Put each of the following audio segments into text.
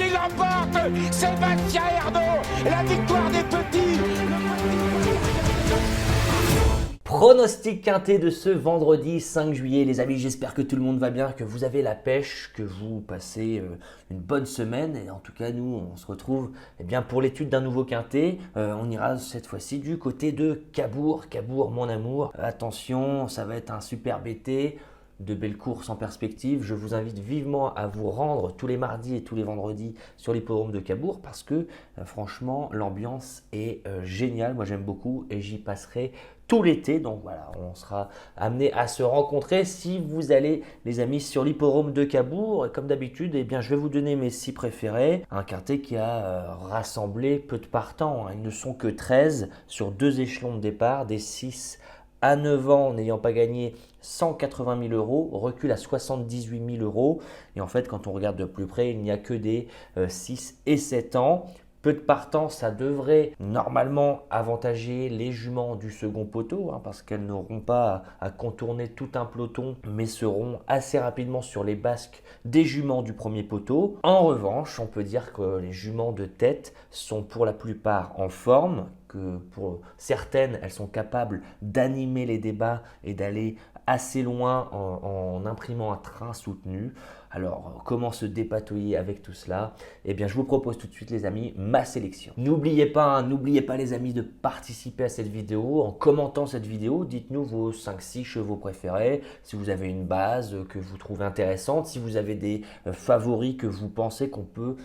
qui l'emporte, Sébastien Ernaud, la victoire des petits. Pronostic quintet de ce vendredi 5 juillet, les amis, j'espère que tout le monde va bien, que vous avez la pêche, que vous passez une bonne semaine. Et en tout cas, nous, on se retrouve bien, pour l'étude d'un nouveau quintet. On ira cette fois-ci du côté de Cabourg. Cabourg, mon amour. Attention, ça va être un super BT. De belles courses en perspective. Je vous invite vivement à vous rendre tous les mardis et tous les vendredis sur l'hippodrome de Cabourg parce que franchement, l'ambiance est géniale. Moi, j'aime beaucoup et j'y passerai tout l'été. Donc voilà, on sera amené à se rencontrer si vous allez, les amis, sur l'hippodrome de Cabourg. Et comme d'habitude, eh bien, je vais vous donner mes 6 préférés. Un quintet qui a rassemblé peu de partants. Ils ne sont que 13 sur 2 échelons de départ, des 6 à 9 ans n'ayant pas gagné 180 000 euros, recule à 78 000 euros. Et en fait, quand on regarde de plus près, il n'y a que des 6 et 7 ans. Peu de partants, ça devrait normalement avantager les juments du second poteau parce qu'elles n'auront pas à contourner tout un peloton mais seront assez rapidement sur les basques des juments du premier poteau. En revanche, on peut dire que les juments de tête sont pour la plupart en forme, que pour certaines, elles sont capables d'animer les débats et d'aller assez loin en imprimant un train soutenu. Alors, comment se dépatouiller avec tout cela? Eh bien, je vous propose tout de suite, les amis, ma sélection. N'oubliez pas, les amis, de participer à cette vidéo. En commentant cette vidéo, dites-nous vos 5-6 chevaux préférés, si vous avez une base que vous trouvez intéressante, si vous avez des favoris que vous pensez qu'on peut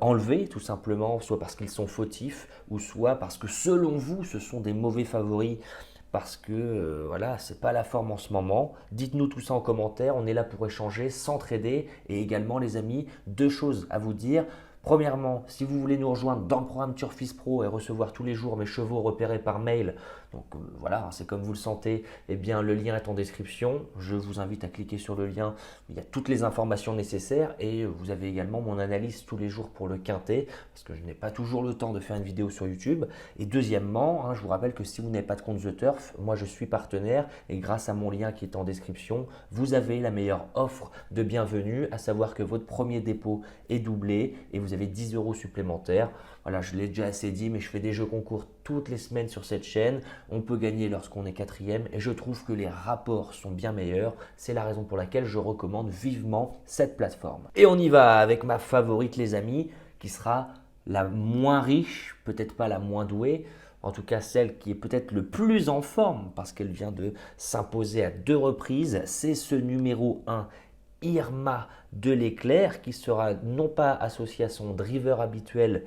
enlever, tout simplement, soit parce qu'ils sont fautifs, ou soit parce que, selon vous, ce sont des mauvais favoris. Parce que voilà, c'est pas la forme en ce moment. Dites-nous tout ça en commentaire, on est là pour échanger, s'entraider et également, les amis, 2 choses à vous dire. Premièrement, si vous voulez nous rejoindre dans le programme Turfis Pro et recevoir tous les jours mes chevaux repérés par mail, donc voilà, c'est comme vous le sentez, eh bien le lien est en description. Je vous invite à cliquer sur le lien, il y a toutes les informations nécessaires et vous avez également mon analyse tous les jours pour le quintet parce que je n'ai pas toujours le temps de faire une vidéo sur YouTube. Et deuxièmement, je vous rappelle que si vous n'avez pas de compte The Turf, moi je suis partenaire et grâce à mon lien qui est en description, vous avez la meilleure offre de bienvenue, à savoir que votre premier dépôt est doublé et vous avez 10 euros supplémentaires. Voilà, je l'ai déjà assez dit, mais je fais des jeux concours toutes les semaines sur cette chaîne. On peut gagner lorsqu'on est 4e et je trouve que les rapports sont bien meilleurs. C'est la raison pour laquelle je recommande vivement cette plateforme. Et on y va avec ma favorite, les amis, qui sera la moins riche, peut-être pas la moins douée, en tout cas celle qui est peut-être le plus en forme parce qu'elle vient de s'imposer à 2 reprises. C'est ce numéro 1, Irma de l'Éclair, qui sera non pas associé à son driver habituel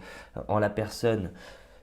en la personne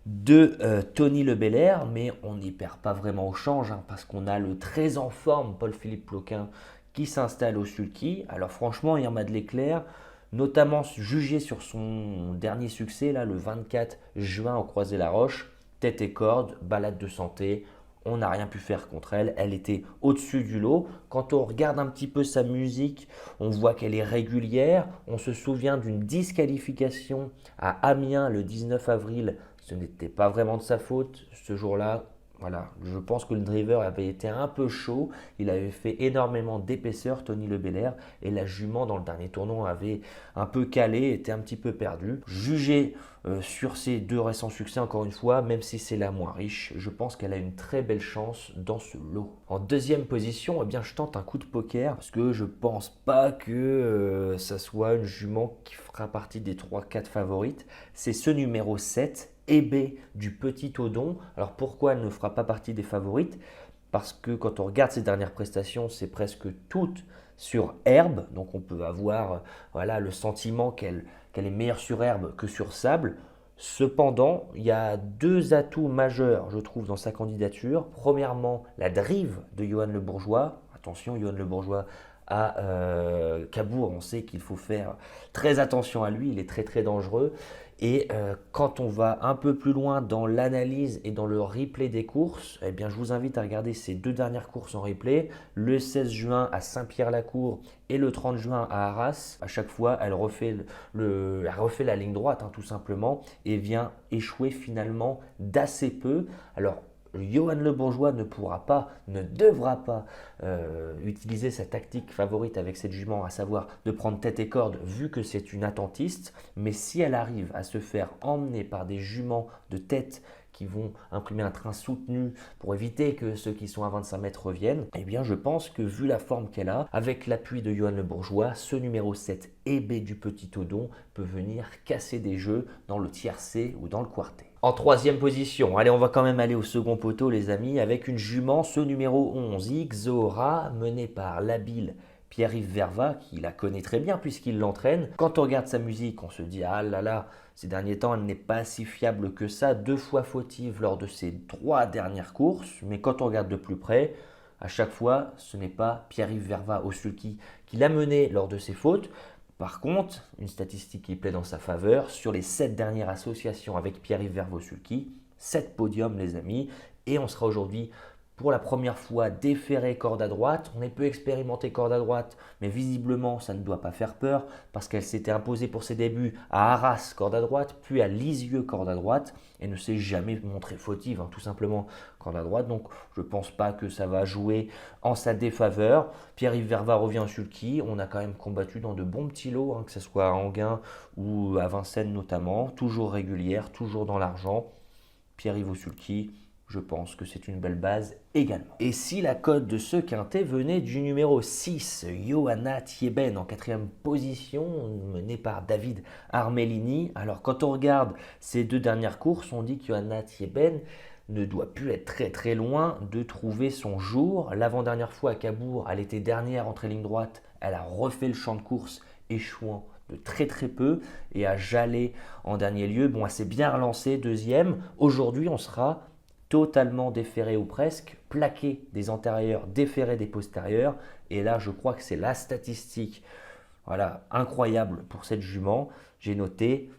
de Tony Le Belair, mais on n'y perd pas vraiment au change parce qu'on a le très en forme Paul-Philippe Ploquin qui s'installe au sulky. Alors franchement, Irma de l'Éclair, notamment jugé sur son dernier succès, là, le 24 juin au Croisé-la-Roche, tête et corde, balade de santé, on n'a rien pu faire contre elle, elle était au-dessus du lot. Quand on regarde un petit peu sa musique, on voit qu'elle est régulière. On se souvient d'une disqualification à Amiens le 19 avril. Ce n'était pas vraiment de sa faute ce jour-là. Voilà, je pense que le driver avait été un peu chaud, il avait fait énormément d'épaisseur, Tony Le Belair, et la jument dans le dernier tournant avait un peu calé, était un petit peu perdue. Jugé sur ses 2 récents succès, encore une fois, même si c'est la moins riche, je pense qu'elle a une très belle chance dans ce lot. En 2e position, eh bien, je tente un coup de poker, parce que je pense pas que ça soit une jument qui fera partie des 3-4 favorites. C'est ce numéro 7, Hébé du Petit Odon. Alors pourquoi elle ne fera pas partie des favorites? Parce que quand on regarde ses dernières prestations, c'est presque toutes sur herbe. Donc on peut avoir voilà, le sentiment qu'elle est meilleure sur herbe que sur sable. Cependant, il y a 2 atouts majeurs, je trouve, dans sa candidature. Premièrement, la drive de Johan Le Bourgeois. Attention, Johan Le Bourgeois à Cabourg, on sait qu'il faut faire très attention à lui, il est très très dangereux. Et quand on va un peu plus loin dans l'analyse et dans le replay des courses, eh bien, je vous invite à regarder ces 2 dernières courses en replay, le 16 juin à Saint-Pierre-la-Cour et le 30 juin à Arras. À chaque fois, elle refait la ligne droite tout simplement et vient échouer finalement d'assez peu. Alors, Johan Le Bourgeois ne devra pas utiliser sa tactique favorite avec cette jument, à savoir de prendre tête et corde vu que c'est une attentiste. Mais si elle arrive à se faire emmener par des juments de tête qui vont imprimer un train soutenu pour éviter que ceux qui sont à 25 mètres reviennent, eh bien je pense que vu la forme qu'elle a, avec l'appui de Johan Le Bourgeois, ce numéro 7 Hébé du Petit Odon peut venir casser des jeux dans le tiercé ou dans le quartet. En troisième position, allez, on va quand même aller au second poteau les amis, avec une jument, ce numéro 11, Ixora, menée par l'habile Pierre-Yves Verva, qui la connaît très bien puisqu'il l'entraîne. Quand on regarde sa musique, on se dit « Ah là là, ces derniers temps, elle n'est pas si fiable que ça, 2 fois fautive lors de ses 3 dernières courses. » Mais quand on regarde de plus près, à chaque fois, ce n'est pas Pierre-Yves Verva au sulky qui l'a mené lors de ses fautes. Par contre, une statistique qui plaît dans sa faveur, sur les 7 dernières associations avec Pierre-Yves Verva au sulky, 7 podiums les amis, et on sera aujourd'hui pour la première fois déféré corde à droite. On est peu expérimenté corde à droite, mais visiblement ça ne doit pas faire peur parce qu'elle s'était imposée pour ses débuts à Arras corde à droite, puis à Lisieux corde à droite et ne s'est jamais montrée fautive, tout simplement corde à droite. Donc je ne pense pas que ça va jouer en sa défaveur. Pierre-Yves Verva revient au sulky. On a quand même combattu dans de bons petits lots, que ce soit à Enghien ou à Vincennes notamment, toujours régulière, toujours dans l'argent. Pierre-Yves au sulky, je pense que c'est une belle base également. Et si la cote de ce quintet venait du numéro 6, Johanna Thieben en 4e position, menée par David Armellini. Alors quand on regarde ces 2 dernières courses, on dit que Johanna Thieben ne doit plus être très très loin de trouver son jour. L'avant-dernière fois à Cabourg, elle était dernière entre les lignes droites, elle a refait le champ de course, échouant de très très peu et a Jalais en dernier lieu. Bon, elle s'est bien relancée, 2e. Aujourd'hui, on sera totalement déféré ou presque, plaqué des antérieurs, déféré des postérieurs. Et là, je crois que c'est la statistique incroyable pour cette jument. J'ai noté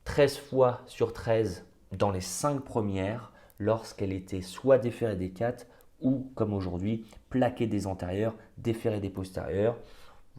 13 fois sur 13 dans les 5 premières lorsqu'elle était soit déférée des 4 ou, comme aujourd'hui, plaqué des antérieurs, déféré des postérieurs.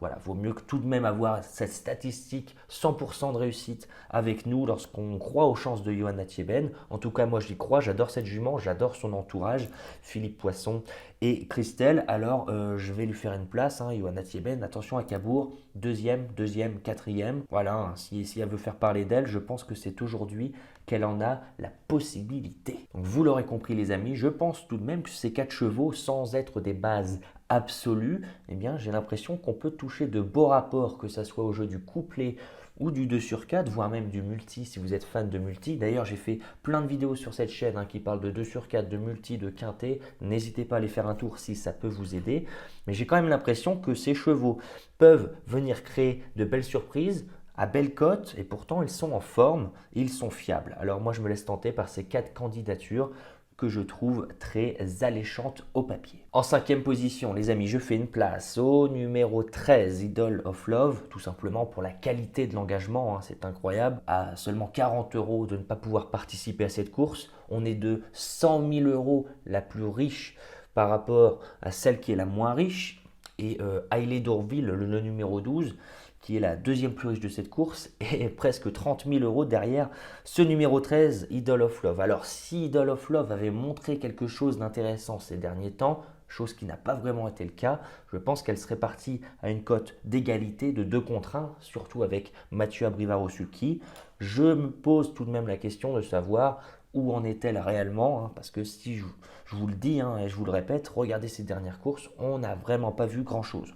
Voilà, vaut mieux que tout de même avoir cette statistique 100% de réussite avec nous lorsqu'on croit aux chances de Johanna Thieben. En tout cas, moi j'y crois, j'adore cette jument, j'adore son entourage, Philippe Poisson et Christelle. Alors, je vais lui faire une place, Johanna Thieben. Attention à Cabourg, 2e, 4e. Voilà, si elle veut faire parler d'elle, je pense que c'est aujourd'hui qu'elle en a la possibilité. Donc, vous l'aurez compris les amis, je pense tout de même que ces 4 chevaux, sans être des bases absolues, eh bien j'ai l'impression qu'on peut toucher de beaux rapports, que ce soit au jeu du couplet ou du 2 sur 4, voire même du multi si vous êtes fan de multi. D'ailleurs, j'ai fait plein de vidéos sur cette chaîne qui parlent de 2 sur 4, de multi, de quintet. N'hésitez pas à aller faire un tour si ça peut vous aider. Mais j'ai quand même l'impression que ces chevaux peuvent venir créer de belles surprises à belle cote et pourtant ils sont en forme et ils sont fiables. Alors moi, je me laisse tenter par ces 4 candidatures que je trouve très alléchante au papier. En 5e position, les amis, je fais une place au numéro 13, Idol of Love, tout simplement pour la qualité de l'engagement, c'est incroyable. À seulement 40 € de ne pas pouvoir participer à cette course, on est de 100 000 € la plus riche par rapport à celle qui est la moins riche. Et Hailey Dourville, le numéro 12, qui est la 2e plus riche de cette course, et presque 30 000 € derrière ce numéro 13, Idol of Love. Alors si Idol of Love avait montré quelque chose d'intéressant ces derniers temps, chose qui n'a pas vraiment été le cas, je pense qu'elle serait partie à une cote d'égalité de 2 contre 1, surtout avec Mathieu Abrivard au sulky. Je me pose tout de même la question de savoir où en est-elle réellement, parce que si je vous le dis et je vous le répète, regardez ces dernières courses, on n'a vraiment pas vu grand-chose.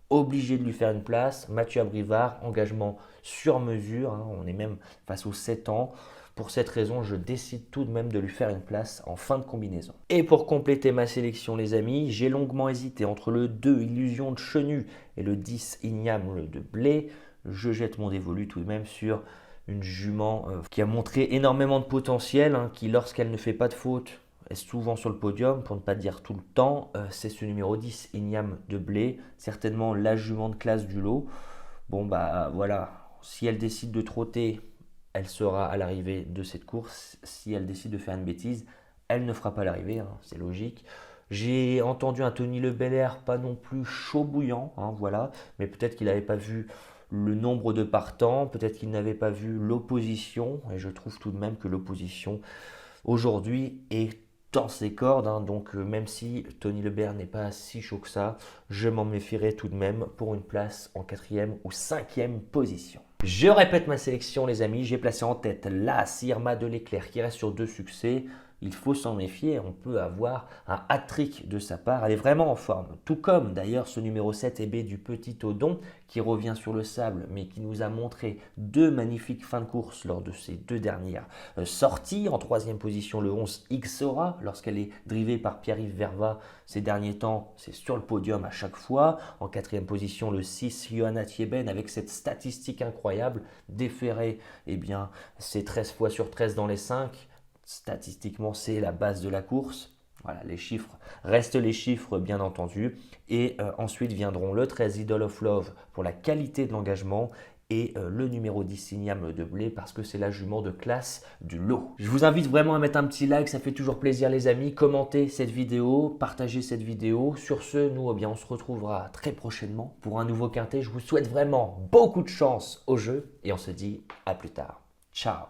Obligé de lui faire une place, Mathieu Abrivard, engagement sur mesure, on est même face aux 7 ans. Pour cette raison, je décide tout de même de lui faire une place en fin de combinaison. Et pour compléter ma sélection les amis, j'ai longuement hésité entre le 2 Illusion de Chenu et le 10 Igname de Blé. Je jette mon dévolu tout de même sur une jument qui a montré énormément de potentiel, qui lorsqu'elle ne fait pas de faute, est souvent sur le podium, pour ne pas dire tout le temps. C'est ce numéro 10, Igname de Blé, certainement la jument de classe du lot. Bon bah voilà, si elle décide de trotter, elle sera à l'arrivée de cette course. Si elle décide de faire une bêtise, elle ne fera pas l'arrivée, c'est logique. J'ai entendu un Tony Le Belair pas non plus chaud bouillant, voilà, mais peut-être qu'il n'avait pas vu le nombre de partants, peut-être qu'il n'avait pas vu l'opposition, et je trouve tout de même que l'opposition aujourd'hui est dans ses cordes, hein. Donc même si Tony Lebert n'est pas si chaud que ça, je m'en méfierais tout de même pour une place en 4e ou 5e position. Je répète ma sélection les amis, j'ai placé en tête l'As Irma de l'Éclair qui reste sur 2 succès. Il faut s'en méfier, on peut avoir un hat-trick de sa part, elle est vraiment en forme. Tout comme d'ailleurs ce numéro 7 EB du Petit Odon qui revient sur le sable mais qui nous a montré 2 magnifiques fins de course lors de ses 2 dernières sorties. En 3e position le 11 Xora lorsqu'elle est drivée par Pierre-Yves Verva ces derniers temps, c'est sur le podium à chaque fois. En 4e position le 6 Johanna Thieben avec cette statistique incroyable, déféré, eh bien c'est 13 fois sur 13 dans les 5. Statistiquement, c'est la base de la course. Voilà, les chiffres restent les chiffres, bien entendu. Et ensuite viendront le 13 Idol of Love pour la qualité de l'engagement et le numéro 10 Signam de Blé parce que c'est la jument de classe du lot. Je vous invite vraiment à mettre un petit like, ça fait toujours plaisir les amis. Commentez cette vidéo, partagez cette vidéo. Sur ce, nous, eh bien, on se retrouvera très prochainement pour un nouveau quintet. Je vous souhaite vraiment beaucoup de chance au jeu et on se dit à plus tard. Ciao!